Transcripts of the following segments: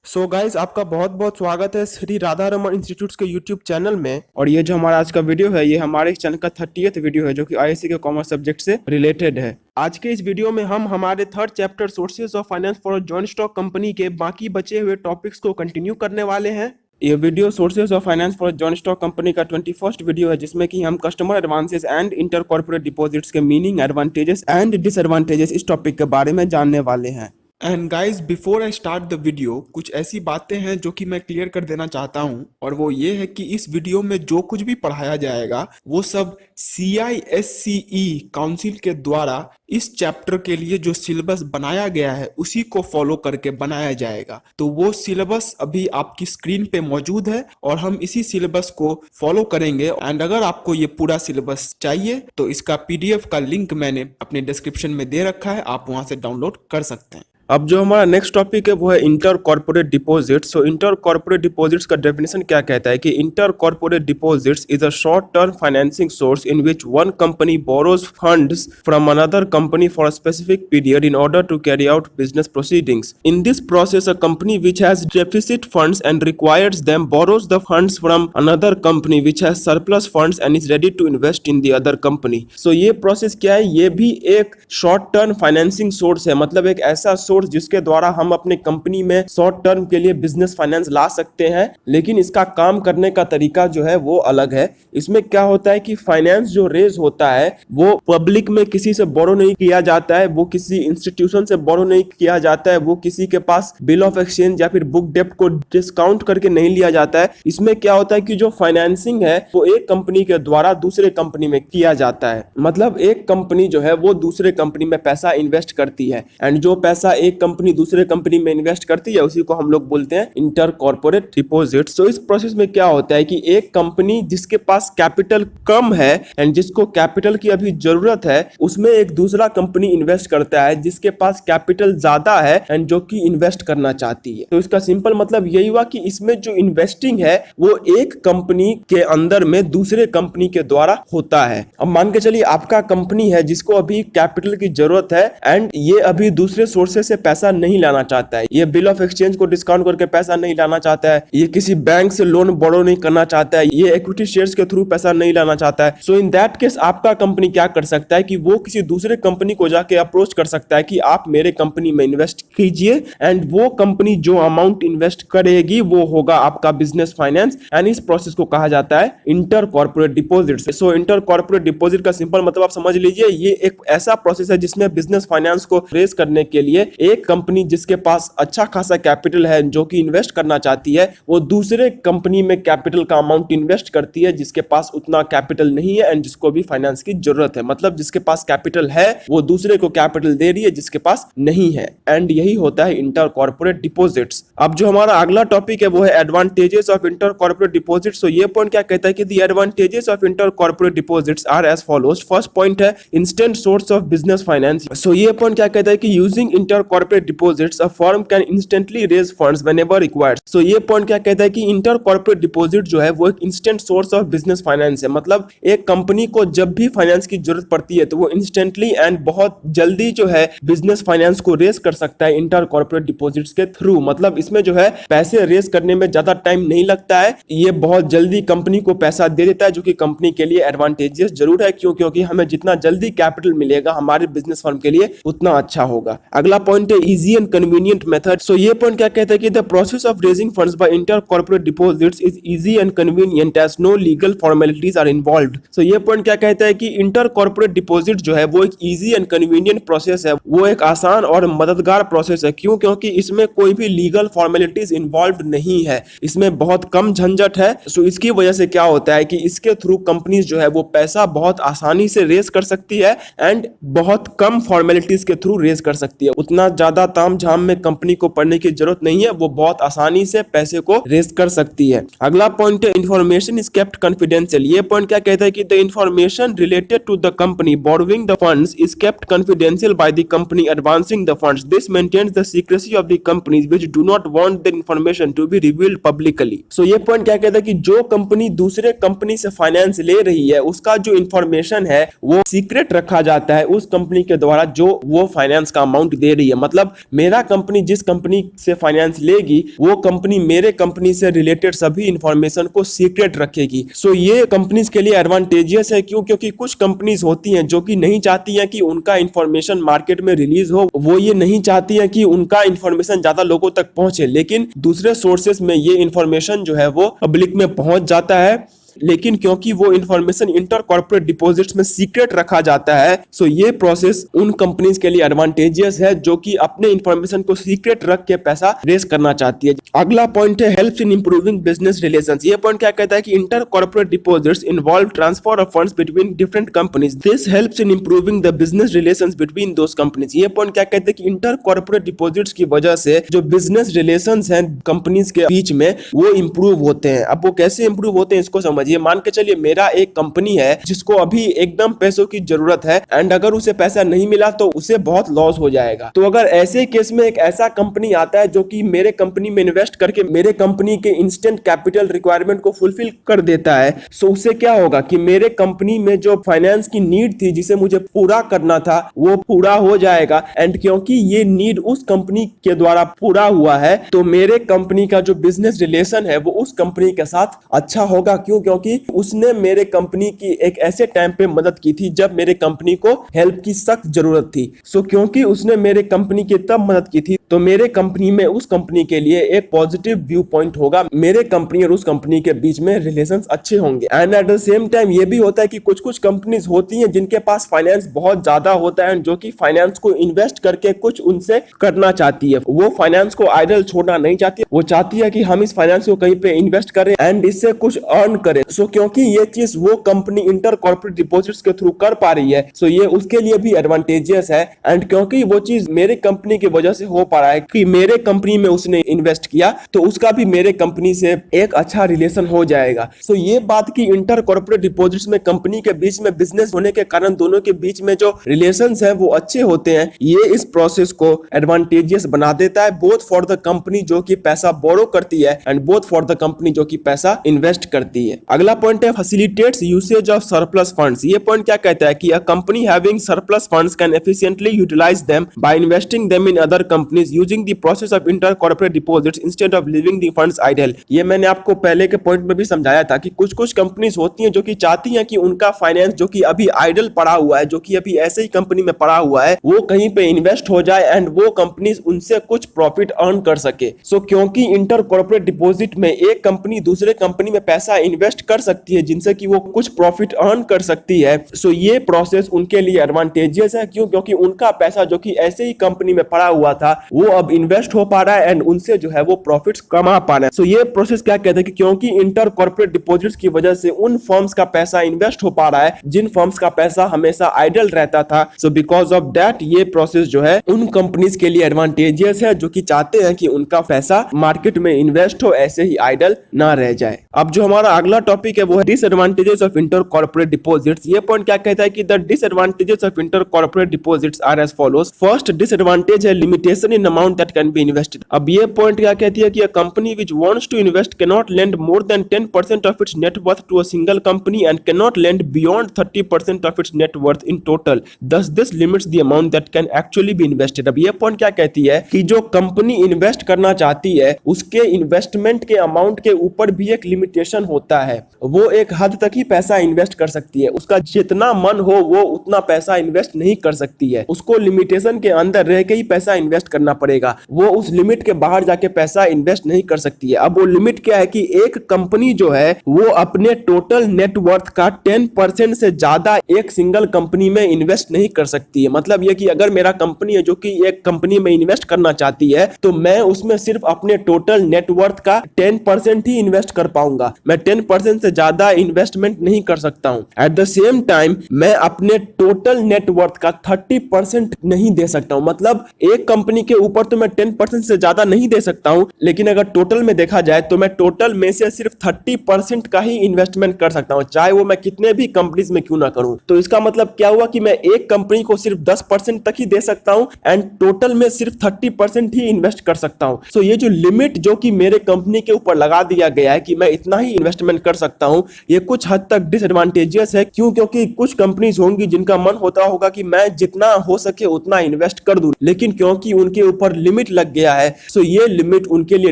So guys आपका बहुत बहुत स्वागत है श्री राधा रमन इंस्टीट्यूट के यूट्यूब चैनल में। और ये जो हमारा आज का वीडियो है ये हमारे इस चैनल का 30th वीडियो है जो कि आईएससी के कॉमर्स सब्जेक्ट से रिलेटेड है। आज के इस वीडियो में हम हमारे third chapter sources of finance for joint stock company के बाकी बचे हुए टॉपिक्स को कंटिन्यू करने वाले हैं। ये video sources of finance for joint stock company का 21st वीडियो है जिसमें कि हम customer advances and inter corporate deposits के मीनिंग, एडवांटेजेस एंड डिसएडवांटेजेस इस टॉपिक के बारे में जानने वाले हैं। And guys before I start the video कुछ ऐसी बातें हैं जो कि मैं क्लियर कर देना चाहता हूं, और वो ये है कि इस वीडियो में जो कुछ भी पढ़ाया जाएगा वो सब CISCE काउंसिल के द्वारा इस चैप्टर के लिए जो सिलेबस बनाया गया है उसी को फॉलो करके बनाया जाएगा। तो वो सिलेबस अभी आपकी स्क्रीन पे मौजूद है और हम इसी सिलेबस को फॉलो करेंगे। एंड अगर आपको ये पूरा सिलेबस चाहिए तो इसका PDF का लिंक मैंने अपने डिस्क्रिप्शन में दे रखा है, आप वहां से डाउनलोड कर सकते हैं। अब जो हमारा नेक्स्ट टॉपिक है वो है inter corporate deposits. So inter corporate deposits का डेफिनेशन क्या कहता है कि inter corporate deposits is a short term financing source in which one company borrows funds from another company for a specific period in order to carry out business proceedings. In this process a company which has deficit funds and requires them borrows the funds from another company which has surplus funds and is ready to invest in the other company. So ये process क्या है, ये भी एक short term financing source है, मतलब एक ऐसा जिसके द्वारा हम अपने कंपनी में शॉर्ट टर्म के लिए बिजनेस फाइनेंस ला सकते हैं। लेकिन इसका काम करने का तरीका जो है वो अलग है। इसमें क्या होता है कि फाइनेंस जो रेज होता है वो पब्लिक में किसी से बोरो नहीं किया जाता है, वो किसी इंस्टीट्यूशन से बोरो नहीं किया जाता है, वो किसी के पास बिल ऑफ एक्सचेंज या फिर बुक डेप्ट को डिस्काउंट करके नहीं लिया जाता है। इसमें क्या होता है कि जो फाइनेंसिंग है वो एक कंपनी के द्वारा दूसरे कंपनी में किया जाता है। मतलब एक कंपनी जो है वो दूसरे कंपनी में पैसा इन्वेस्ट करती है, एंड जो पैसा एक कंपनी दूसरे कंपनी में इन्वेस्ट करती है उसी को हम लोग बोलते हैं इंटर कॉर्पोरेट डिपॉजिट। सो इस प्रोसेस में क्या होता है कि एक कंपनी जिसके पास कैपिटल कम है एंड जिसको कैपिटल की अभी जरूरत है उसमें एक दूसरा कंपनी इन्वेस्ट करता है जिसके पास कैपिटल ज्यादा है एंड जो कि इन्वेस्ट करना चाहती है। तो इसका सिंपल मतलब यही हुआ कि इसमें जो इन्वेस्टिंग है वो एक कंपनी के अंदर में दूसरे कंपनी के द्वारा होता है। अब मान के चलिए आपका कंपनी है जिसको अभी कैपिटल की जरूरत है एंड ये अभी दूसरे सोर्सेस से पैसा नहीं लाना चाहता है, ये बिल ऑफ एक्सचेंज को डिस्काउंट करके पैसा नहीं लाना चाहता है, ये किसी बैंक से लोन बोरो नहीं करना चाहता है, ये इक्विटी शेयर्स के थ्रू पैसा नहीं लाना चाहता है। सो इन दैट केस आपका कंपनी क्या कर सकता है कि वो किसी दूसरे कंपनी को जाके अप्रोच कर सकता है कि आप मेरे कंपनी में इन्वेस्ट कीजिए, एंड वो कंपनी जो अमाउंट इन्वेस्ट करेगी वो होगा आपका बिजनेस फाइनेंस, एंड इस प्रोसेस को कहा जाता है इंटर कॉर्पोरेट डिपॉजिट। सो इंटर कॉर्पोरेट डिपॉजिट का सिंपल मतलब आप समझ लीजिए, ये एक ऐसा प्रोसेस है जिसमें बिजनेस फाइनेंस को रेज करने के लिए एक कंपनी जिसके पास अच्छा खासा कैपिटल है जो कि इन्वेस्ट करना चाहती है वो दूसरे कंपनी में कैपिटल का अमाउंट इन्वेस्ट करती है जिसके पास उतना कैपिटल नहीं है एंड जिसको भी फाइनेंस की जरूरत है। मतलब जिसके पास कैपिटल है वो दूसरे को कैपिटल दे रही है जिसके पास नहीं है, एंड यही होता है इंटर कॉर्पोरेट डिपॉजिट्स। अब जो हमारा अगला टॉपिक है वो है advantages of inter corporate deposits. तो ये पॉइंट क्या कहता है कि the advantages of inter corporate deposits are as follows. First point है instant source of business finance. So ये पॉइंट क्या कहता है कि using inter corporate deposits a firm can instantly raise funds whenever required. So ये point क्या कहता है कि इंटर कॉर्पोरेट डिपॉजिट जो है वो एक instant source of business finance है। मतलब एक कंपनी को जब भी फाइनेंस की जरूरत पड़ती है तो वो इंस्टेंटली एंड बहुत जल्दी जो है बिजनेस फाइनेंस को रेज कर सकता है इंटर कॉर्पोरेट डिपॉजिट्स के थ्रू। मतलब इसमें जो है पैसे रेज करने में ज्यादा टाइम नहीं लगता है, ये बहुत जल्दी कंपनी को पैसा दे देता है जो कि कंपनी के लिए एडवांटेजेस जरूर है, क्योंकि हमें जितना जल्दी कैपिटल मिलेगा हमारे बिजनेस फर्म के लिए उतना अच्छा होगा। अगला पॉइंट है easy and convenient method. So ये पॉइंट क्या कहता है कि the process of raising funds by inter corporate deposits is easy and convenient as no legal formalities are involved. So ये पॉइंट क्या कहता है कि इंटर कॉर्पोरेट डिपॉजिट जो है वो एक इजी एंड कन्वीनियंट प्रोसेस है, वो एक आसान और मददगार प्रोसेस है। क्यों? क्योंकि इसमें कोई भी लीगल फॉर्मेलिटीज इन्वॉल्व नहीं है, इसमें बहुत कम झंझट है। सो इसकी वजह से क्या होता है कि इसके थ्रू कंपनीज जो है वो पैसा बहुत आसानी से रेज कर सकती है एंड बहुत कम फॉर्मेलिटीज के थ्रू रेज कर सकती है। उतना ज्यादा ताम झाम में कंपनी को पढ़ने की जरूरत नहीं है, वो बहुत आसानी से पैसे को रेज कर सकती है। अगला पॉइंट है इंफॉर्मेशन इज केप्ट कॉन्फिडेंशियल। ये पॉइंट क्या कहता है कि the information related to the company borrowing the funds is kept confidential by the company advancing the funds. This maintains the secrecy of the companies which do not want the information to be revealed publicly. So ये point क्या कहता है कि जो company दूसरे company से finance ले रही है उसका जो इंफॉर्मेशन है वो सीक्रेट रखा जाता है उस कंपनी के द्वारा जो वो फाइनेंस का अमाउंट दे रही है। मतलब मेरा कंपनी जिस कंपनी से फाइनेंस लेगी वो कंपनी मेरे कंपनी से रिलेटेड सभी इंफॉर्मेशन को सीक्रेट रखेगी। सो ये कंपनीज के लिए एडवांटेजियस है। क्यों? क्योंकि कुछ कंपनीज होती हैं जो कि नहीं चाहती हैं कि उनका इंफॉर्मेशन मार्केट में रिलीज हो, वो ये नहीं चाहती हैं कि उनका इंफॉर्मेशन ज्यादा लोगों तक पहुंचे, लेकिन दूसरे सोर्सेस में ये इंफॉर्मेशन जो है वो पब्लिक में पहुंच जाता है। लेकिन क्योंकि वो इंफॉर्मेशन इंटर कॉर्पोरेट डिपॉजिट्स में सीक्रेट रखा जाता है, सो ये प्रोसेस उन कंपनीज के लिए एडवांटेजियस है जो कि अपने इंफॉर्मेशन को सीक्रेट रख के पैसा रेस करना चाहती है। अगला पॉइंट है helps in improving business relations. ये पॉइंट क्या कहता है कि inter corporate deposits involve transfer of funds between different companies, this helps in improving the business relations between those companies. ये पॉइंट क्या कहते हैं कि इंटर कॉर्पोरेट डिपॉजिट्स की वजह से जो बिजनेस रिलेशंस हैं कंपनीज के बीच में वो इंप्रूव होते हैं। अब वो कैसे इंप्रूव होते हैं इसको समझ। ये मान के चलिए मेरा एक कंपनी है जिसको अभी एकदम पैसों की जरूरत है एंड अगर उसे पैसा नहीं मिला तो उसे बहुत लॉस हो जाएगा। तो अगर ऐसे केस में एक ऐसा कंपनी आता है जो कि मेरे कंपनी में इन्वेस्ट करके मेरे कंपनी के इंस्टेंट कैपिटल रिक्वायरमेंट को फुलफिल कर देता है, सो उससे क्या होगा कि मेरे कंपनी में जो फाइनेंस की नीड थी जिसे मुझे पूरा करना था वो पूरा हो जाएगा। एंड क्योंकि ये नीड उस कंपनी के द्वारा पूरा हुआ है तो मेरे कंपनी का जो बिजनेस रिलेशन है वो उस कंपनी के साथ अच्छा होगा। क्यों? क्योंकि उसने मेरे कंपनी की एक ऐसे टाइम पे मदद की थी जब मेरे कंपनी को हेल्प की सख्त जरूरत थी। सो क्योंकि उसने मेरे कंपनी की तब मदद की थी तो मेरे कंपनी में उस कंपनी के लिए एक पॉजिटिव व्यू पॉइंट होगा, मेरे कंपनी और उस कंपनी के बीच में रिलेशंस अच्छे होंगे। And eight the same time ये भी होता है कि कुछ कुछ कंपनीज होती हैं जिनके पास फाइनेंस बहुत ज्यादा होता है जो कि फाइनेंस को इन्वेस्ट करके कुछ उनसे करना चाहती है। वो फाइनेंस को आइडल छोड़ना नहीं चाहती, वो चाहती है कि हम इस फाइनेंस को कहीं पे इन्वेस्ट करें एंड इससे कुछ अर्न करें। सो क्योंकि ये चीज वो कंपनी इंटर कॉर्पोरेट डिपॉजिट्स के थ्रू कर पा रही है सो ये उसके लिए भी एडवांटेजियस है। एंड क्योंकि वो चीज मेरे कंपनी की वजह से हो पा रहा है कि मेरे कंपनी में उसने इन्वेस्ट किया तो उसका भी मेरे कंपनी से एक अच्छा रिलेशन हो जाएगा। सो ये बात कि इंटर कॉर्पोरेट डिपॉजिट्स में कंपनी के बीच में बिजनेस होने के कारण दोनों के बीच में जो रिलेशंस है वो अच्छे होते हैं, ये इस प्रोसेस को एडवांटेजियस बना देता है बोथ फॉर द कंपनी जो कि पैसा बोरो करती है and both for the company जो कि पैसा इन्वेस्ट करती है। अगला पॉइंट है facilitates usage of surplus funds। ये पॉइंट क्या कहता है कि a company having surplus funds can efficiently utilize them by investing them in other companies using the process of intercorporate deposits instead of leaving the funds idle। ये मैंने आपको पहले के पॉइंट में भी समझाया था कि कुछ कुछ कंपनीज होती हैं जो कि चाहती हैं कि उनका फाइनेंस जो कि अभी आइडल पड़ा हुआ है, जो कि अभी ऐसे ही कंपनी में पड़ा हुआ है, वो कहीं पे इन्वेस्ट हो जाए एंड वो कंपनीज उनसे कुछ प्रॉफिट अर्न कर सके। सो क्योंकि इंटर कॉर्पोरेट डिपॉजिट में एक कंपनी दूसरे कंपनी में पैसा इन्वेस्ट कर सकती है जिनसे कि वो कुछ प्रॉफिट अर्न कर सकती है। सो ये प्रोसेस उनके लिए एडवांटेजियस है। क्यों? क्योंकि उनका पैसा जो कि ऐसे ही कंपनी में पड़ा हुआ था वो अब इन्वेस्ट हो पा रहा है एंड उनसे जो है वो प्रॉफिट्स कमा पा रहा है। सो ये प्रोसेस क्या कहते हैं कि क्योंकि इंटर कॉर्पोरेट डिपॉजिट्स की वजह से उन फर्म्स का पैसा इन्वेस्ट हो पा रहा है जिन फर्म्स का पैसा हमेशा आइडल रहता था। सो बिकॉज ऑफ दैट ये प्रोसेस जो है उन कंपनीज के लिए एडवांटेजियस है जो कि चाहते हैं कि उनका पैसा मार्केट में इन्वेस्ट हो, ऐसे ही आइडल ना रह जाए। अब जो हमारा अगला टॉपिक है वो है disadvantages of inter corporate deposits. ये पॉइंट क्या कहता है कि the disadvantages of inter corporate deposits are as follows. First disadvantage है limitation in amount that can be invested. अब ये पॉइंट क्या कहती है कि a company which wants to invest can not lend more than 10% of its net worth to a single company and can not lend beyond 30% of its net worth in total, thus this limits the amount that can actually be invested। अब ये point क्या कहती है कि जो company invest करना चाहती है उसके इन्वेस्टमेंट के अमाउंट के ऊपर भी एक लिमिटेशन होता है। वो एक हद तक ही पैसा इन्वेस्ट कर सकती है, उसका जितना मन हो वो उतना पैसा इन्वेस्ट नहीं कर सकती है, उसको लिमिटेशन के अंदर रह के ही पैसा इन्वेस्ट करना पड़ेगा, वो उस लिमिट के बाहर जाके पैसा इन्वेस्ट नहीं कर सकती है। अब वो लिमिट क्या है कि एक कंपनी जो है वो अपने टोटल नेटवर्थ का 10% से ज्यादा एक सिंगल कंपनी में इन्वेस्ट नहीं कर सकती है। मतलब ये कि अगर मेरा कंपनी है जो कि एक कंपनी में इन्वेस्ट करना चाहती है तो मैं उसमें सिर्फ अपने टोटल नेटवर्थ का 10% ही इन्वेस्ट कर पाऊंगा, मैं 10% से ज्यादा इन्वेस्टमेंट नहीं कर सकता हूं। एट द सेम टाइम मैं अपने टोटल नेटवर्थ का 30% नहीं दे सकता हूं। मतलब एक कंपनी के ऊपर तो मैं 10% से ज्यादा नहीं दे सकता हूं, लेकिन अगर टोटल में देखा जाए तो मैं टोटल में से सिर्फ 30% का ही इन्वेस्टमेंट कर सकता हूं, चाहे वो मैं कितने भी कंपनीज में क्यों ना करूं। तो इसका मतलब क्या हुआ कि मैं एक कंपनी को सिर्फ 10% तक ही दे सकता हूं एंड टोटल में सिर्फ 30% ही इन्वेस्ट कर सकता हूं। सो ये जो लिमिट जो कि मेरे कंपनी के ऊपर लगा दिया गया है कि मैं इतना ही इन्वेस्टमेंट कर सकता हूं, ये कुछ हद तक डिसएडवांटेजियस है। क्यों? क्योंकि कुछ कंपनीज होंगी जिनका मन होता होगा कि मैं जितना हो सके उतना इन्वेस्ट कर दूं, लेकिन क्योंकि उनके ऊपर लिमिट लग गया है, सो ये लिमिट उनके लिए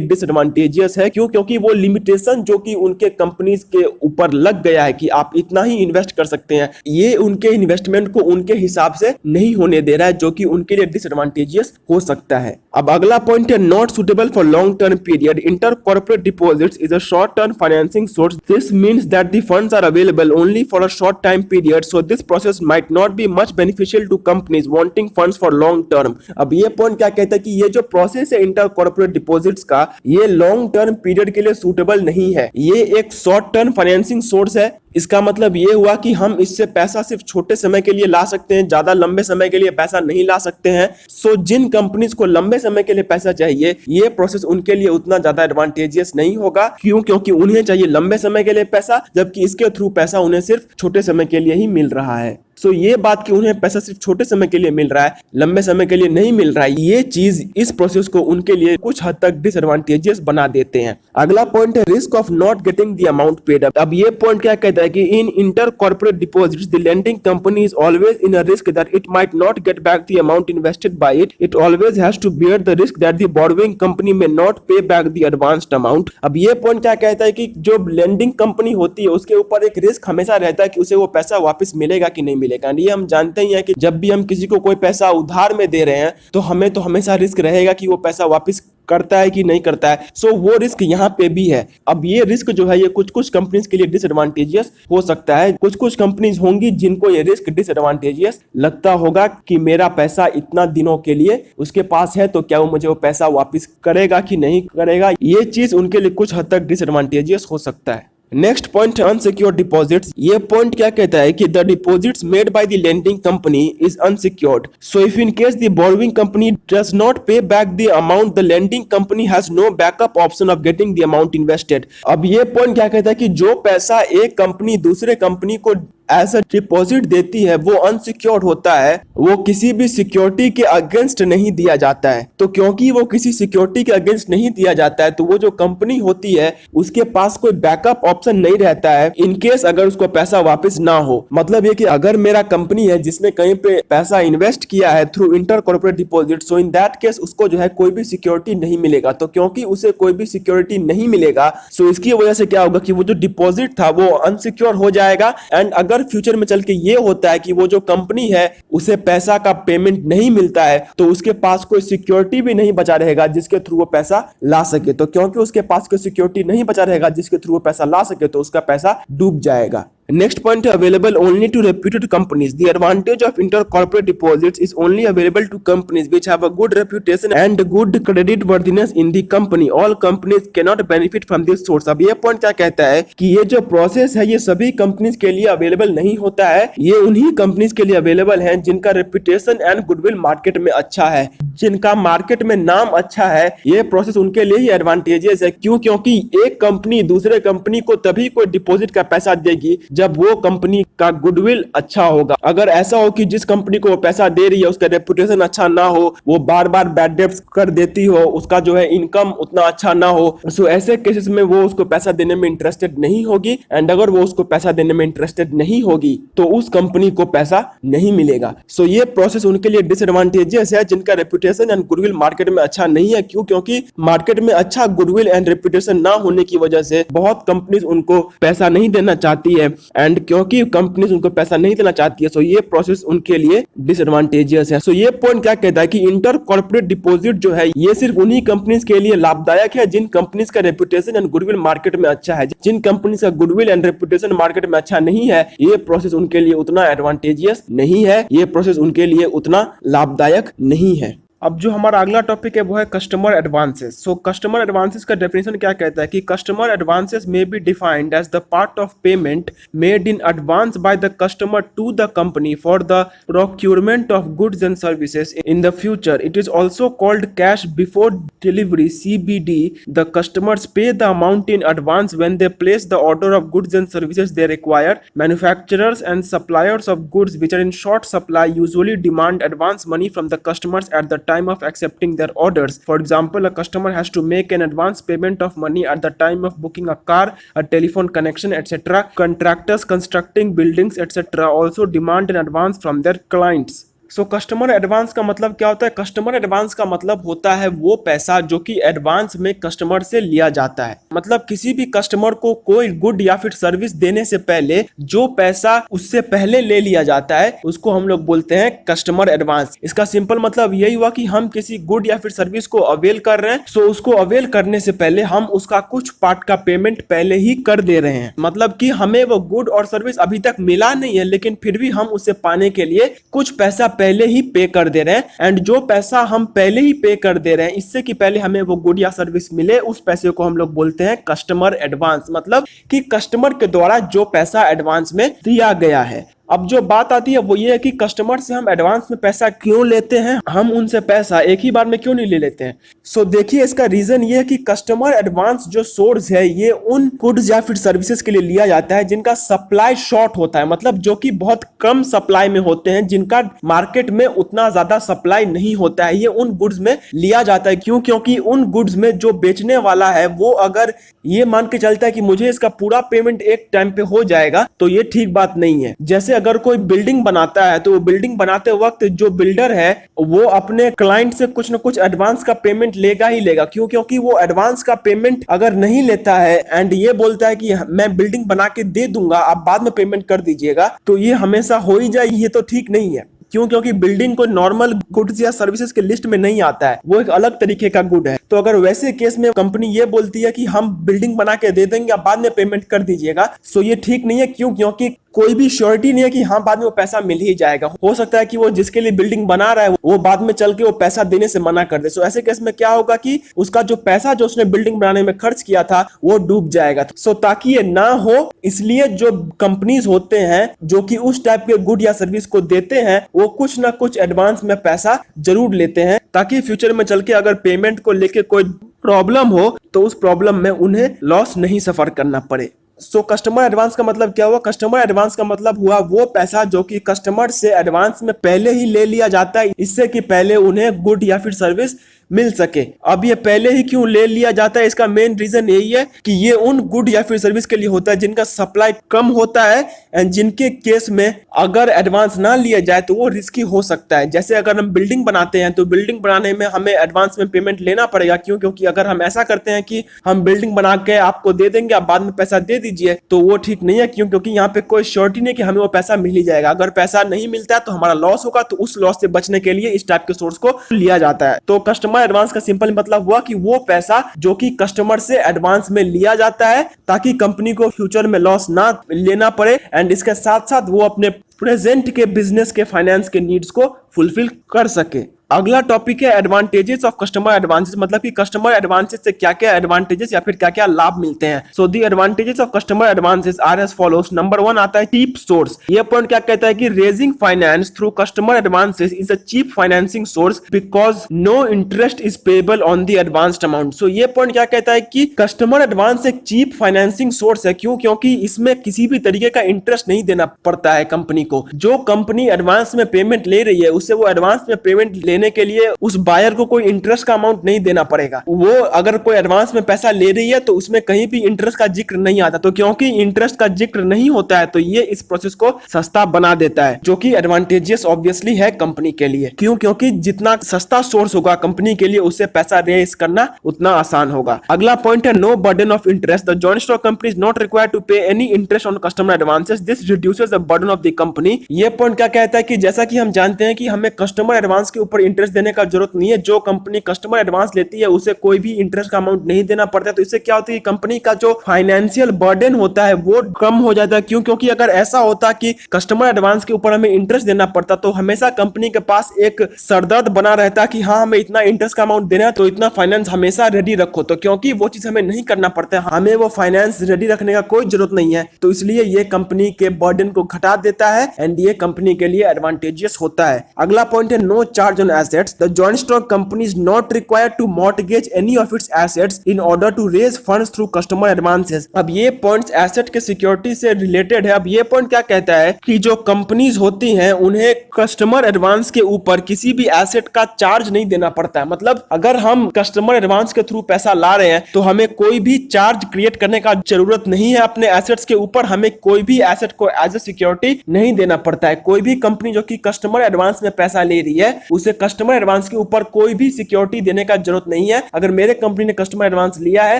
डिसएडवांटेजियस है। क्यों? क्योंकि वो लिमिटेशन जो कि उनके कंपनीज के ऊपर लग गया है कि आप इतना ही इन्वेस्ट कर सकते हैं, ये उनके इन्वेस्टमेंट को उनके हिसाब से नहीं होने दे रहा है, जो कि उनके लिए डिसएडवांटेजियस हो सकता है। अब अगला पॉइंट है not suitable for long term period. Inter corporate deposits is a short term financing source. This means that the funds are available only for a short time period, so this process might not be much beneficial to companies wanting funds for long term. अब ये point क्या कहता है कि ये जो process है inter corporate deposits का, ये लॉन्ग टर्म पीरियड के लिए सूटेबल नहीं है। ये एक शॉर्ट टर्म फाइनेंसिंग सोर्स है। इसका मतलब ये हुआ कि हम इससे पैसा सिर्फ छोटे समय के लिए ला सकते हैं, ज्यादा लंबे समय के लिए पैसा नहीं ला सकते हैं। सो जिन कंपनीज को लंबे समय के लिए पैसा चाहिए, ये प्रोसेस उनके लिए उतना ज्यादा एडवांटेजियस नहीं होगा। क्यों? क्योंकि उन्हें चाहिए लंबे समय के लिए पैसा, जबकि इसके थ्रू पैसा उन्हें सिर्फ छोटे समय के लिए ही मिल रहा है। सो ये बात कि उन्हें पैसा सिर्फ छोटे समय के लिए मिल रहा है, लंबे समय के लिए नहीं मिल रहा है, ये चीज इस प्रोसेस को उनके लिए कुछ हद तक डिसएडवांटेजियस बना देते हैं। अगला पॉइंट है risk of not getting the amount paid up. अब ये पॉइंट क्या कहता है कि in inter corporate deposits the lending company is always in a risk that it might not get back the amount invested by it. It always has to bear the risk that the borrowing company may not pay back the advanced amount. अब ये point क्या कहता है कि जो lending company होती है उसके ऊपर एक रिस्क हमेशा रहता है कि उसे वो पैसा वापस मिलेगा कि नहीं मिलेगा। ये हम जानते ही हैं कि जब भी हम किसी को कोई पैसा उधार में दे रहे हैं तो हमें तो हमेशा रिस्क रहेगा कि वो पैसा वापस करता है कि नहीं करता है। सो वो रिस्क यहाँ पे भी है। अब ये रिस्क जो है ये कुछ कुछ कंपनीज के लिए डिसएडवांटेजियस हो सकता है। कुछ कुछ कंपनीज होंगी जिनको ये रिस्क डिसएडवांटेजियस लगता होगा कि मेरा पैसा इतना दिनों के लिए उसके पास है, तो क्या वो मुझे वो पैसा वापस करेगा कि नहीं करेगा। ये चीज उनके लिए कुछ हद तक डिसएडवांटेजियस हो सकता है। नेक्स्ट पॉइंट है अनसिक्योर्ड डिपॉजिट्स। ये पॉइंट क्या कहता है कि the deposits made by the lending company is unsecured, so if in case the borrowing company does not pay back the amount, the lending company has no backup option of getting the amount invested. अब ये point क्या कहता है कि जो पैसा एक company दूसरे कंपनी को एज अ डिपॉजिट देती है वो अनसिक्योर्ड होता है, वो किसी भी सिक्योरिटी के अगेंस्ट नहीं दिया जाता है। तो क्योंकि वो किसी सिक्योरिटी के अगेंस्ट नहीं दिया जाता है, तो वो जो कंपनी होती है उसके पास कोई बैकअप ऑप्शन नहीं रहता है इन केस अगर उसको पैसा वापस ना हो। मतलब ये कि अगर मेरा कंपनी है जिसने कहीं पे पैसा इन्वेस्ट किया है through enter corporate deposit, so in that case उसको जो है कोई भी सिक्योरिटी नहीं मिलेगा। तो क्योंकि उसे कोई भी सिक्योरिटी नहीं मिलेगा, सो इसकी वजह से क्या होगा कि वो जो डिपॉजिट था वो अनसिक्योर हो जाएगा। एंड अगर फ्यूचर में चल के ये होता है कि वो जो कंपनी है उसे पैसा का पेमेंट नहीं मिलता है, तो उसके पास कोई सिक्योरिटी भी नहीं बचा रहेगा जिसके थ्रू वो पैसा ला सके। तो क्योंकि उसके पास कोई सिक्योरिटी नहीं बचा रहेगा जिसके थ्रू वो पैसा ला सके, तो उसका पैसा डूब जाएगा। Next point, available only to reputed companies. The advantage of inter-corporate deposits is only available to companies which have a good reputation and good credit worthiness in the company. All companies cannot benefit from this source. अब ये point क्या कहता है कि ये जो process है ये सभी कंपनीज के लिए अवेलेबल नहीं होता है। ये उन्हीं कंपनीज के लिए अवेलेबल है जिनका रेपुटेशन एंड गुडविल मार्केट में अच्छा है, जिनका मार्केट में नाम अच्छा है। ये प्रोसेस उनके लिए ही एडवांटेजेस है। क्यों? क्योंकि एक कंपनी दूसरे कंपनी को तभी कोई डिपॉजिट का पैसा देगी जब वो कंपनी का गुडविल अच्छा होगा। अगर ऐसा हो कि जिस कंपनी को वो पैसा दे रही है उसका रेपुटेशन अच्छा ना हो, वो बार बार बैड डेब्ट्स कर देती हो, उसका जो है इनकम उतना अच्छा ना हो, सो ऐसे केसेस में वो उसको पैसा देने में इंटरेस्टेड नहीं होगी। एंड अगर वो उसको पैसा देने में इंटरेस्टेड नहीं होगी तो उस कंपनी को पैसा नहीं मिलेगा। सो ये प्रोसेस उनके लिए डिसएडवांटेजेस है जिनका रेपुटेशन एंड गुडविल मार्केट में अच्छा नहीं है। क्यों? क्योंकि मार्केट में अच्छा गुडविल एंड रेपुटेशन ना होने की वजह से बहुत कंपनीज उनको पैसा नहीं देना चाहती है। एंड क्योंकि कंपनीज उनको पैसा नहीं देना चाहती है, सो ये प्रोसेस उनके लिए डिसएडवांटेजियस है। सो ये पॉइंट क्या कहता है कि इंटर कॉर्पोरेट डिपॉजिट जो है ये सिर्फ उन्हीं कंपनीज के लिए लाभदायक है जिन कंपनीज का रेपुटेशन एंड गुडविल मार्केट में अच्छा है। जिन कंपनीज का गुडविल एंड रेपुटेशन मार्केट में अच्छा नहीं है, ये प्रोसेस उनके लिए उतना एडवांटेजियस नहीं है, ये प्रोसेस उनके लिए उतना लाभदायक नहीं है। अब जो हमारा अगला टॉपिक है वो है customer advances. So customer advances का डेफिनेशन क्या कहता है कि customer advances may be defined as the part of payment made in advance by the customer to the company for the procurement of goods and services in the future. It is also called cash before delivery CBD. The customers pay the amount in advance when they place the order of goods and services they require. Manufacturers and suppliers of goods which are in short supply usually demand advance money from the customers at the time time of accepting their orders. For example, a customer has to make an advance payment of money at the time of booking a car, a telephone connection, etc. Contractors constructing buildings, etc. also demand an advance from their clients. So customer advance का मतलब क्या होता है? Customer advance का मतलब होता है वो पैसा जो कि एडवांस में कस्टमर से लिया जाता है। मतलब किसी भी कस्टमर को कोई गुड या फिर सर्विस देने से पहले जो पैसा उससे पहले ले लिया जाता है उसको हम लोग बोलते हैं कस्टमर एडवांस। इसका सिंपल मतलब यही हुआ कि हम किसी गुड या फिर सर्विस को अवेल कर रहे हैं, सो उसको अवेल करने से पहले हम उसका कुछ पार्ट का पेमेंट पहले ही कर दे रहे हैं। मतलब कि हमें वो गुड और सर्विस अभी तक मिला नहीं है, लेकिन फिर भी हम उसे पाने के लिए कुछ पैसा पहले ही पे कर दे रहे हैं। एंड जो पैसा हम पहले ही पे कर दे रहे हैं इससे कि पहले हमें वो गुड या सर्विस मिले, उस पैसे को हम लोग बोलते हैं कस्टमर एडवांस। मतलब कि कस्टमर के द्वारा जो पैसा एडवांस में दिया गया है। अब जो बात आती है वो ये है कि कस्टमर से हम एडवांस में पैसा क्यों लेते हैं, हम उनसे पैसा एक ही बार में क्यों नहीं ले लेते हैं। सो देखिए, इसका रीजन ये है कि कस्टमर एडवांस जो सोर्स है ये उन गुड्स या फिर सर्विसेज के लिए लिया जाता है जिनका सप्लाई शॉर्ट होता है, मतलब जो कि बहुत कम सप्लाई में होते हैं, जिनका मार्केट में उतना ज्यादा सप्लाई नहीं होता है। ये उन गुड्स में लिया जाता है। क्यों? क्योंकि उन गुड्स में जो बेचने वाला है वो अगर ये मान के चलता है कि मुझे इसका पूरा पेमेंट एक टाइम पे हो जाएगा तो ये ठीक बात नहीं है। जैसे अगर कोई बिल्डिंग बनाता है तो वो बिल्डिंग बनाते वक्त जो बिल्डर है वो अपने क्लाइंट से कुछ ना कुछ एडवांस का पेमेंट लेगा ही लेगा। क्यों? क्योंकि वो एडवांस का पेमेंट अगर नहीं लेता है एंड ये बोलता है कि मैं बिल्डिंग बना के दे दूंगा, आप बाद में पेमेंट कर दीजिएगा, तो ये हमेशा हो ही जाए, ये तो ठीक नहीं है। क्यों? क्योंकि बिल्डिंग को नॉर्मल गुड्स या सर्विसेज के लिस्ट में नहीं आता है, वो एक अलग तरीके का गुड है। तो अगर वैसे केस में कंपनी ये बोलती है कि हम बिल्डिंग बना के दे देंगे, आप बाद में पेमेंट कर दीजिएगा, सो ये ठीक नहीं है। क्यों? क्योंकि कोई भी श्योरिटी नहीं है कि हाँ बाद में वो पैसा मिल ही जाएगा। हो सकता है कि वो जिसके लिए बिल्डिंग बना रहा है वो बाद में चल के वो पैसा देने से मना कर दे। सो ऐसे केस में क्या होगा कि उसका जो पैसा जो उसने बिल्डिंग बनाने में खर्च किया था वो डूब जाएगा। सो ताकि ये ना हो, इसलिए जो कंपनीज होते हैं जो कि उस टाइप के गुड या सर्विस को देते हैं वो कुछ ना कुछ एडवांस में पैसा जरूर लेते हैं, ताकि फ्यूचर में चल के अगर पेमेंट को लेके कोई प्रॉब्लम हो तो उस प्रॉब्लम में उन्हें लॉस नहीं सफर करना पड़े। सो कस्टमर एडवांस का मतलब क्या हुआ? कस्टमर एडवांस का मतलब हुआ वो पैसा जो कि कस्टमर से एडवांस में पहले ही ले लिया जाता है, इससे कि पहले उन्हें गुड या फिर सर्विस मिल सके। अब ये पहले ही क्यों ले लिया जाता है, इसका मेन रीजन यही है कि ये उन गुड या फिर सर्विस के लिए होता है जिनका सप्लाई कम होता है एंड जिनके केस में अगर एडवांस ना लिया जाए तो वो रिस्की हो सकता है। जैसे अगर हम बिल्डिंग बनाते हैं तो बिल्डिंग बनाने में हमें एडवांस में पेमेंट लेना पड़ेगा। क्यों? क्योंकि अगर हम ऐसा करते हैं कि हम बिल्डिंग बना के आपको दे देंगे, आप बाद में पैसा दे दीजिए, तो वो ठीक नहीं है। क्यों? क्योंकि यहाँ पे कोई श्योरिटी नहीं कि हमें वो पैसा मिल ही जाएगा। अगर पैसा नहीं मिलता है तो हमारा लॉस होगा, तो उस लॉस से बचने के लिए इस टाइप के सोर्स को लिया जाता है। तो कस्टमर एडवांस का सिंपल मतलब हुआ कि वो पैसा जो कि कस्टमर से एडवांस में लिया जाता है ताकि कंपनी को फ्यूचर में लॉस ना लेना पड़े एंड इसके साथ साथ वो अपने प्रेजेंट के बिजनेस के फाइनेंस के नीड्स को फुलफिल कर सके। अगला टॉपिक है एडवांटेजेस ऑफ कस्टमर एडवांसेस। मतलब कि कस्टमर एडवांसेस से क्या क्या एडवांटेजेस या फिर क्या क्या लाभ मिलते हैं। So the advantages of customer advances are as follows. Number 1 आता है चीप सोर्स। ये पॉइंट क्या कहता है कि raising finance through customer advances is a cheap financing source because no interest is payable on the advanced amount. So ये point क्या कहता है कि कस्टमर एडवांस एक चीप फाइनेंसिंग सोर्स है। क्यों? क्योंकि इसमें किसी भी तरीके का इंटरेस्ट नहीं देना पड़ता है कंपनी को। जो कंपनी एडवांस में पेमेंट ले रही है उससे वो एडवांस में पेमेंट लेने के लिए उस बायर को कोई इंटरेस्ट का अमाउंट नहीं देना पड़ेगा। वो अगर कोई एडवांस में पैसा ले रही है तो उसमें कहीं भी इंटरेस्ट का जिक्र नहीं आता। तो क्योंकि इंटरेस्ट का जिक्र नहीं होता है तो ये इस प्रोसेस को सस्ता बना देता है, जो कि एडवांटेजियस ऑब्वियसली है कंपनी के लिए। क्यों? क्योंकि जितना सस्ता सोर्स होगा कंपनी के लिए उससे पैसा रेज करना उतना आसान होगा। अगला पॉइंट है no burden of interest. The joint stock company is not required to pay any interest on customer advances. This reduces the burden of the company. ये पॉइंट क्या कहता है कि जैसा कि हम जानते हैं कि हमें कस्टमर एडवांस के ऊपर इंटरेस्ट देने का जरूरत नहीं है। जो कंपनी कस्टमर एडवांस लेती है उसे कोई भी इंटरेस्ट का अमाउंट नहीं देना पड़ता है। तो इससे क्या होता है कि कंपनी का जो फाइनेंशियल बर्डन होता है वो कम हो जाता है। क्यों? क्योंकि अगर ऐसा होता कि कस्टमर एडवांस के ऊपर हमें इंटरेस्ट देना पड़ता तो हमेशा कंपनी के पास एक सरदर्द बना रहता कि हाँ हमें इतना इंटरेस्ट का अमाउंट देना है तो इतना फाइनेंस हमेशा रेडी रखो। तो क्योंकि वो चीज हमें नहीं करना पड़ता है, हमें वो फाइनेंस रेडी रखने का कोई जरूरत नहीं है, तो इसलिए ये कंपनी के बर्डन को घटा देता है एंड ये कंपनी के लिए एडवांटेजियस होता है। अगला पॉइंट है no charge on assets, the joint stock company is not required to mortgage any of its assets in order to raise funds through customer advances। अब ये पॉइंट्स एसेट के सिक्योरिटी से रिलेटेड है। अब ये पॉइंट क्या कहता है कि जो कंपनीज होती हैं उन्हें कस्टमर एडवांस के ऊपर किसी भी एसेट का चार्ज नहीं देना पड़ता है। मतलब अगर हम कस्टमर एडवांस के थ्रू पैसा ला रहे हैं तो हमें कोई भी चार्ज क्रिएट करने का जरूरत नहीं है अपने एसेट्स के ऊपर। हमें कोई भी एसेट को एज ए सिक्योरिटी नहीं देना पड़ता है। कोई भी कंपनी जो कि कस्टमर एडवांस में पैसा ले रही है उसे कस्टमर एडवांस के ऊपर कोई भी सिक्योरिटी देने का जरूरत नहीं है। अगर मेरे कंपनी ने कस्टमर एडवांस लिया है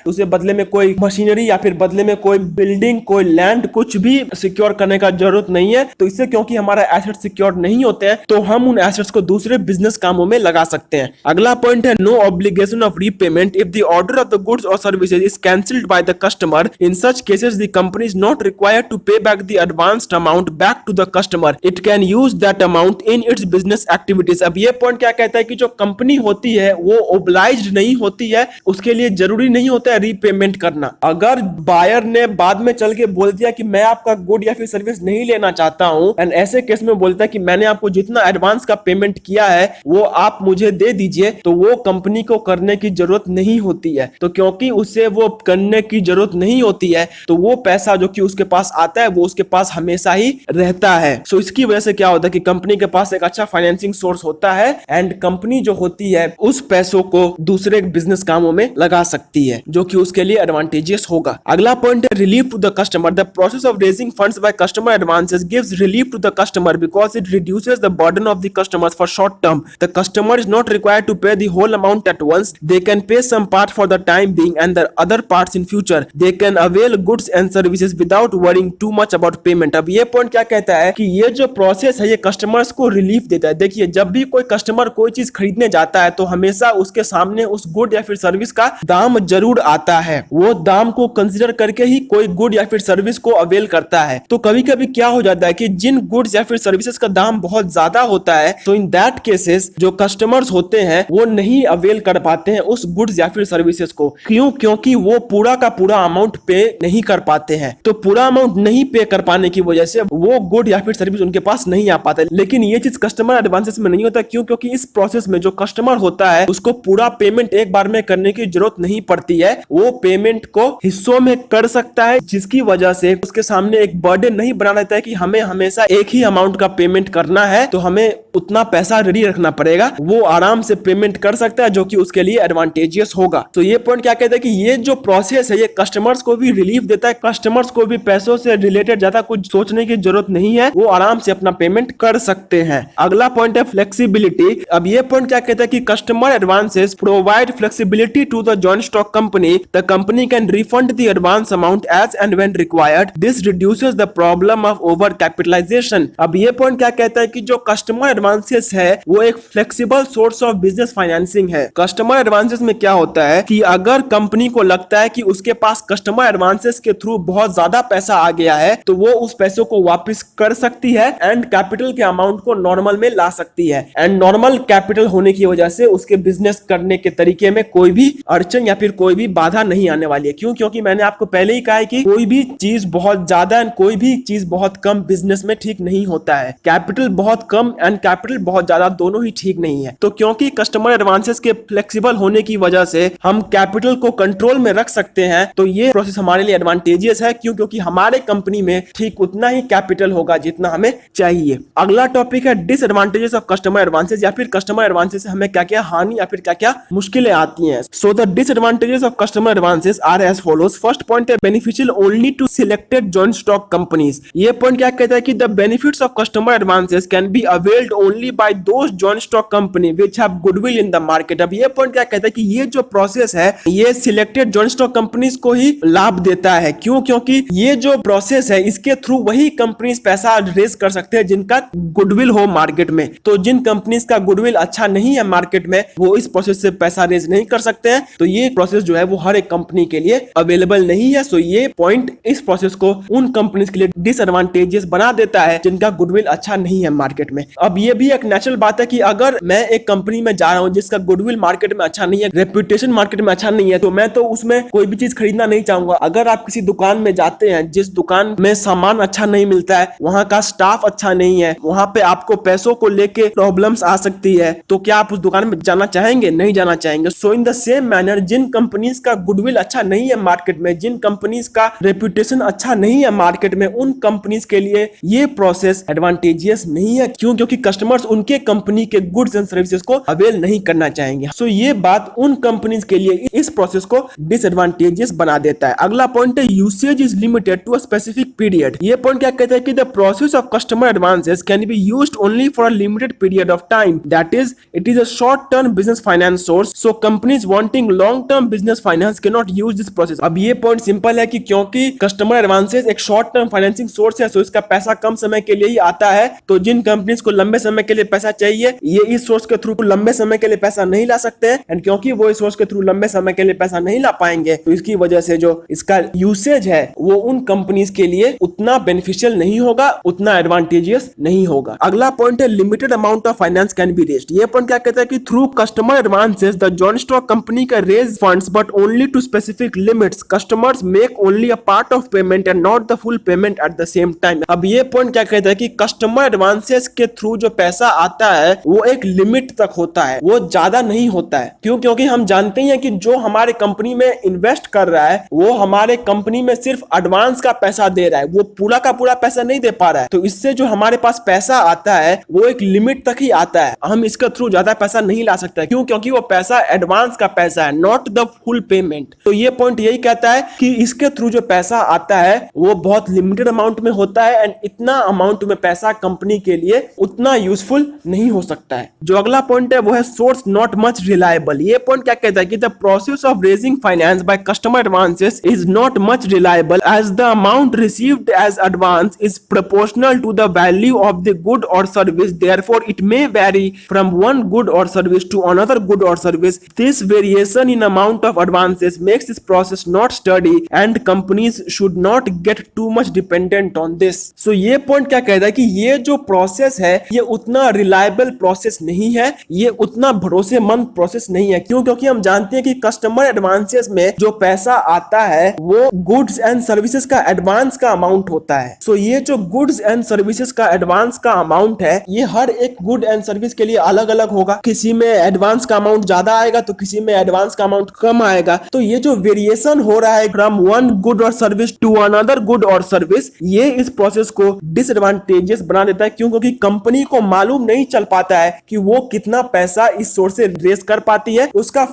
तो उसे बदले में कोई मशीनरी या फिर बदले में कोई बिल्डिंग, कोई लैंड, कुछ भी सिक्योर करने का जरूरत नहीं है। तो इससे क्योंकि हमारा एसेट सिक्योर नहीं होते हैं तो हम उन एसेट्स को दूसरे बिजनेस कामों में लगा सकते हैं। अगला पॉइंट है no obligation of repayment if the order of the goods और services is cancelled by the customer. In such cases the company is not required to pay back the advanced amount back to the customer. It can use that amount in its business activities. अब ये point क्या कहता है कि जो company होती है वो ओब्लाइज्ड नहीं होती है, उसके लिए जरूरी नहीं होता है रीपेमेंट करना। अगर बायर ने बाद में चल के बोल दिया कि मैं आपका गुड या फिर सर्विस नहीं लेना चाहता हूं, एंड ऐसे केस में बोलता है कि मैंने आपको जितना एडवांस का पेमेंट किया है वो आप मुझे दे दीजिए, तो वो कंपनी को करने की जरूरत नहीं होती है। तो क्योंकि उसे वो करने की जरूरत नहीं होती है तो वो पैसा जो कि उसके पास आता है वो उसके पास हमेशा ही रहता है। सो इसकी वजह से क्या होता है कि कंपनी के पास एक अच्छा फाइनेंसिंग सोर्स होता है एंड कंपनी जो होती है उस पैसों को दूसरे बिजनेस कामों में लगा सकती है जो कि उसके लिए एडवांटेजियस होगा। अगला पॉइंट है relief to the customer. The process of raising funds by customer advances gives relief to the customer because it reduces the burden of the customers for short term. The customer is not required to pay the whole amount at once. They can pay some part for the time being and the other parts in future. They can avail goods and services without worrying too much about payment. अब ये point क्या कहता है कि ये जो process है ये कस्टमर्स को रिलीफ देता है। देखिए जब भी कोई कस्टमर कोई चीज खरीदने जाता है तो हमेशा उसके सामने उस गुड या फिर सर्विस का दाम जरूर आता है। वो दाम को कंसीडर करके ही कोई गुड या फिर सर्विस को अवेल करता है। तो कभी कभी क्या हो जाता है कि जिन गुड्स या फिर सर्विसेज का दाम बहुत ज्यादा होता है तो इन दैट केसेस जो कस्टमर्स होते हैं वो नहीं अवेल कर पाते हैं उस गुड्स या फिर सर्विसेज को। क्यों? क्योंकि वो पूरा का पूरा अमाउंट पे नहीं कर पाते हैं। तो पूरा अमाउंट नहीं पे कर पाने की वजह से वो गुड या फिर सर्विस उनके पास नहीं आ पाता। लेकिन ये चीज कस्टमर एडवांसेस में नहीं होता। क्यों? क्योंकि इस प्रोसेस में जो कस्टमर होता है उसको पूरा पेमेंट एक बार में करने की जरूरत नहीं पड़ती है। वो पेमेंट को हिस्सों में कर सकता है जिसकी वजह से उसके सामने एक बर्डन नहीं बना रहता है कि हमें हमेशा एक ही अमाउंट का पेमेंट करना है तो हमें उतना पैसा रेडी रखना पड़ेगा। वो आराम से पेमेंट कर सकता है जो कि उसके लिए एडवांटेजियस होगा। तो ये पॉइंट क्या कहता है कि ये जो प्रोसेस है ये कस्टमर्स को भी रिलीफ देता है। कस्टमर्स को भी पैसों से रिलेटेड ज्यादा कुछ सोचने की जरूरत नहीं है, वो आराम से अपना पेमेंट कर सकते हैं। अगला पॉइंट है फ्लेक्सिबिलिटी। अब ये पॉइंट क्या कहता है कि customer advances provide flexibility to the joint stock company. The company can refund the advance amount as and when required. This reduces the problem of over capitalization. अब ये पॉइंट क्या कहता है कि जो कस्टमर एडवांसेस है वो एक flexible source of business financing है। कस्टमर एडवांसेस में क्या होता है कि अगर कंपनी को लगता है कि उसके पास कस्टमर एडवांसेस के थ्रू बहुत ज्यादा पैसा आ गया है तो वो उस पैसों को वापस कर सकती है एंड कैपिटल के अमाउंट को नॉर्मल में ला सकती है। एंड नॉर्मल कैपिटल होने की वजह से उसके बिजनेस करने के तरीके में कोई भी अड़चन या फिर कोई भी बाधा नहीं आने वाली है। क्यों? क्योंकि मैंने आपको पहले ही कहा है कि कोई भी चीज बहुत ज्यादा एंड कोई भी चीज बहुत कम बिजनेस में ठीक नहीं होता है। कैपिटल बहुत कम एंड कैपिटल बहुत ज्यादा दोनों ही ठीक नहीं है। तो क्योंकि कस्टमर एडवांसेस के फ्लेक्सिबल होने की वजह से हम कैपिटल को कंट्रोल में रख सकते हैं तो ये प्रोसेस हमारे लिए एडवांटेजियस है। क्यों? क्योंकि हमारे कंपनी में ठीक उतना ही कैपिटल होगा जितना हमें चाहिए। अगला टॉपिक है डिसएडवांटेजेस ऑफ कस्टमर एडवांसेस या फिर कस्टमर एडवांसेस से हमें क्या क्या हानि या फिर क्या क्या मुश्किलें आती हैं। So the disadvantages of customer advances are as follows. First point है beneficial only to selected joint stock companies. ये पॉइंट क्या कहता है कि the benefits of customer advances can be availed only by those joint stock company which have goodwill in the market. अब ये point क्या कहता है कि ये जो प्रोसेस है ये सिलेक्टेड जॉइंट स्टॉक कंपनीज को ही लाभ देता है। क्यों? क्योंकि ये जो प्रोसेस है इसके थ्रू वही कंपनीज पैसा रेज कर सकते हैं जिनका गुडविल हो मार्केट में। तो जिन कंपनीज का गुडविल अच्छा नहीं है मार्केट में वो इस प्रोसेस से पैसा रेज नहीं कर सकते हैं। तो ये प्रोसेस जो है वो हर एक कंपनी के लिए अवेलेबल नहीं है। सो ये पॉइंट इस प्रोसेस को उन कंपनीज के लिए डिसएडवांटेजेस बना देता है जिनका गुडविल अच्छा नहीं है मार्केट में। अब ये भी एक नेचुरल बात है कि अगर मैं एक कंपनी में जा रहा हूं जिसका गुडविल मार्केट में अच्छा नहीं है, रेपुटेशन मार्केट में अच्छा नहीं है, तो मैं तो उसमें कोई भी चीज खरीदना नहीं चाहूंगा। अगर आप किसी दुकान में जाते हैं जिस दुकान में सामान अच्छा नहीं मिलता है, वहां का स्टाफ अच्छा नहीं है, वहां पे आपको पैसों को लेके प्रॉब्लम्स आ सकती है, तो क्या आप उस दुकान में जाना चाहेंगे? नहीं जाना चाहेंगे। So in the same manner, जिन कंपनीज का गुडविल अच्छा नहीं है मार्केट में, जिन कंपनीज का रेपुटेशन अच्छा नहीं है मार्केट में, उन कंपनीज के लिए ये प्रोसेस एडवांटेजियस नहीं है। क्यों? क्योंकि कस्टमर्स उनके कंपनी के गुड्स एंड सर्विसेज को अवेल नहीं करना चाहेंगे। सो ये बात उन कंपनीज के लिए इस प्रोसेस को डिसएडवांटेजियस बना देता है। अगला पॉइंट है usage is limited to a specific period. ये पॉइंट क्या कहता है कि the process of customer advances can be used only for a limited period of time, that is it is a short term business finance source, so companies wanting long term business finance can not use this process. अब ये point simple है कि क्योंकि customer advances एक short term financing source है, सो इसका पैसा कम समय के लिए ही आता है। तो जिन कंपनीज को लंबे समय के लिए पैसा चाहिए, ये इस सोर्स के थ्रू लंबे समय के लिए पैसा नहीं ला सकते हैं, एंड क्योंकि वो इस सोर्स के थ्रू लंबे समय के लिए पैसा नहीं ला पाएंगे, तो इसकी वजह से जो इसका यूसेज है वो उन कंपनीज के लिए उतना बेनिफिशियल नहीं होगा, उतना एडवांटेजियस नहीं होगा। अगला पॉइंट है limited amount of finance can be raised. ये पॉइंट क्या कहता है कि through customer advances the joint stock company can raise funds but only to specific limits, customers make only a part of payment and not the full payment at the same time. अब ये point क्या कहता है कि customer advances के through जो पैसा आता है वो एक लिमिट तक होता है, वो ज्यादा नहीं होता है। क्यों? क्योंकि हम जानते हैं कि जो हमारे कंपनी में इन्वेस्ट कर रहा है वो हमारे कंपनी में सिर्फ एडवांस का पैसा दे रहा है, वो पूरा का पूरा पैसा नहीं दे पा रहा है। तो इससे जो हमारे पास पैसा आता है वो एक लिमिट तक ही आता है, हम इसके थ्रू ज्यादा पैसा नहीं ला सकते। क्यों? क्योंकि वो पैसा एडवांस का पैसा है, नॉट द फुल पेमेंट। तो ये पॉइंट यही कहता है कि इसके थ्रू जो पैसा आता है वो बहुत लिमिटेड अमाउंट में होता है, एंड इतना अमाउंट में पैसा कंपनी के लिए उतना यूजफुल नहीं हो सकता है। जो अगला पॉइंट है वो है सोर्स नॉट मच रिलायबल। ये पॉइंट क्या कहता है कि the process of raising finance by customer advances is not much reliable as the amount received as advance is proportional to the value of the good or service, therefore it may vary from one good or service to another good or service. This variation in amount of advances makes this process not steady and companies should not get too much dependent on this. So ये point क्या कहता है कि ये जो process है ये उतना रिलायबल प्रोसेस नहीं है, ये उतना भरोसेमंद प्रोसेस नहीं है। क्यों? क्योंकि हम जानते हैं कि कस्टमर एडवांसेस में जो पैसा आता है वो गुड्स एंड सर्विसेज का एडवांस का अमाउंट होता है। सो ये जो गुड्स एंड सर्विसेज का एडवांस का अमाउंट है ये हर एक गुड एंड सर्विस के लिए अलग अलग होगा। किसी में एडवांस का अमाउंट ज्यादा आएगा तो किसी में एडवांस का अमाउंट कम आएगा। तो ये जो वेरिएशन हो रहा है from one good or service to another good or service, ये इस प्रोसेस को डिसएडवांटेजेस बना देता है। क्यों? क्योंकि कंपनी को मालूम नहीं चल पाता है कि वो कितना पैसा इस सोर्स से रेज कर पाती है, उसका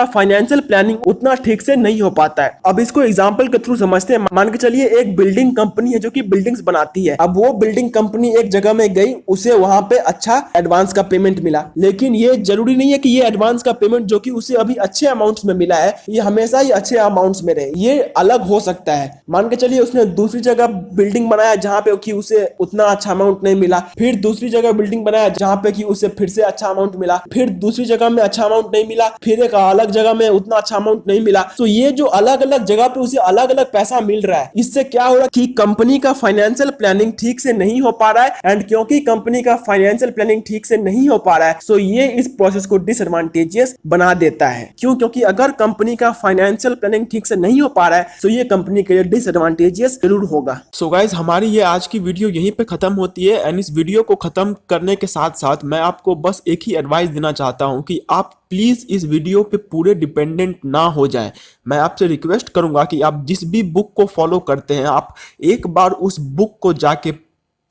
फाइनेंशियल प्लानिंग उतना ठीक से नहीं हो पाता है। अब इसको एग्जांपल के थ्रू समझते हैं। मान के चलिए एक बिल्डिंग कंपनी है जो कि बिल्डिंग्स बनाती है। अब वो बिल्डिंग कंपनी एक जगह में गई, उसे वहां पे अच्छा एडवांस का पेमेंट मिला, लेकिन ये जरूरी नहीं है कि ये एडवांस का पेमेंट जो कि उसे अभी अच्छे अमाउंट्स में मिला है ये हमेशा ही अच्छे अमाउंट्स में रहे, ये अलग हो सकता है। मान के चलिए उसने दूसरी जगह बिल्डिंग बनाया जहां पे कि उसे उतना अच्छा अमाउंट नहीं मिला, फिर दूसरी जगह बिल्डिंग बनाया जहां पे कि उसे फिर से अच्छा अमाउंट मिला, फिर दूसरी जगह में अच्छा अमाउंट नहीं मिला, फिर एक अलग जगह में उतना अच्छा अमाउंट नहीं मिला। तो ये जो अलग अलग जगह पे उसे अलग अलग पैसा मिल रहा है, इससे क्या हो रहा है कि कंपनी का फाइनेंशियल प्लानिंग ठीक से नहीं हो पा रहा है, एंड क्योंकि कंपनी का फाइनेंशियल प्लानिंग ठीक से नहीं हो पा रहा है सो ये इस प्रोसेस को डिसएडवांटेजियस बना देता है। क्यों? क्योंकि अगर कंपनी का फाइनेंशियल प्लानिंग ठीक से नहीं हो पा रहा है तो ये कंपनी के लिए डिसएडवांटेजियस जरूर होगा। सो गाइस, हमारी ये आज की वीडियो यहीं पे खत्म होती है, एंड इस वीडियो को खत्म करने के साथ साथ मैं आपको बस एक ही एडवाइस देना चाहता हूं कि आप प्लीज इस वीडियो पे पूरे डिपेंडेंट ना हो जाएं। मैं आपसे रिक्वेस्ट करूंगा कि आप जिस भी बुक को फॉलो करते हैं आप एक बार उस बुक को जाके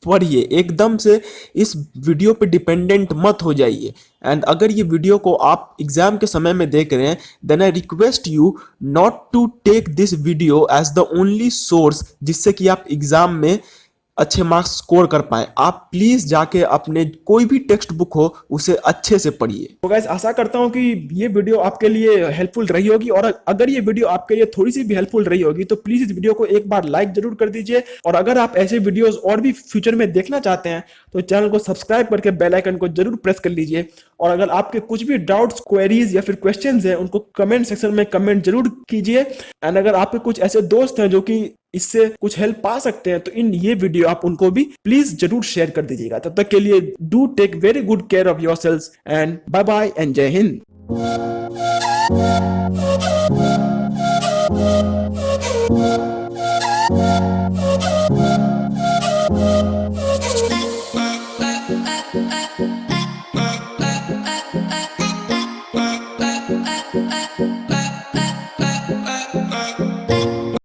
पढ़िए, एकदम से इस वीडियो पे डिपेंडेंट मत हो जाइए। एंड अगर ये वीडियो को आप एग्जाम के समय में देख रहे हैं then I request you not to take this video as the only source जिससे कि आप एग्जाम में अच्छे मार्क्स स्कोर कर पाए। आप प्लीज जाके अपने कोई भी टेक्स्ट बुक हो उसे अच्छे से पढ़िए। तो गाइस, आशा करता हूं कि ये वीडियो आपके लिए हेल्पफुल रही होगी, और अगर ये वीडियो आपके लिए थोड़ी सी भी हेल्पफुल रही होगी तो प्लीज इस वीडियो को एक बार लाइक जरूर कर दीजिए। और अगर आप ऐसे वीडियोस और भी फ्यूचर में देखना चाहते हैं तो चैनल को सब्सक्राइब करके बेल आइकन को जरूर प्रेस कर लीजिए। और अगर आपके कुछ भी डाउट्स, क्वेरीज या फिर क्वेश्चंस हैं उनको कमेंट सेक्शन में कमेंट जरूर कीजिए। एंड अगर आपके कुछ ऐसे दोस्त हैं जो कि इससे कुछ हेल्प पा सकते हैं तो इन ये वीडियो आप उनको भी प्लीज जरूर शेयर कर दीजिएगा। तब तक के लिए do take very good care of yourselves and bye bye and जय हिंद।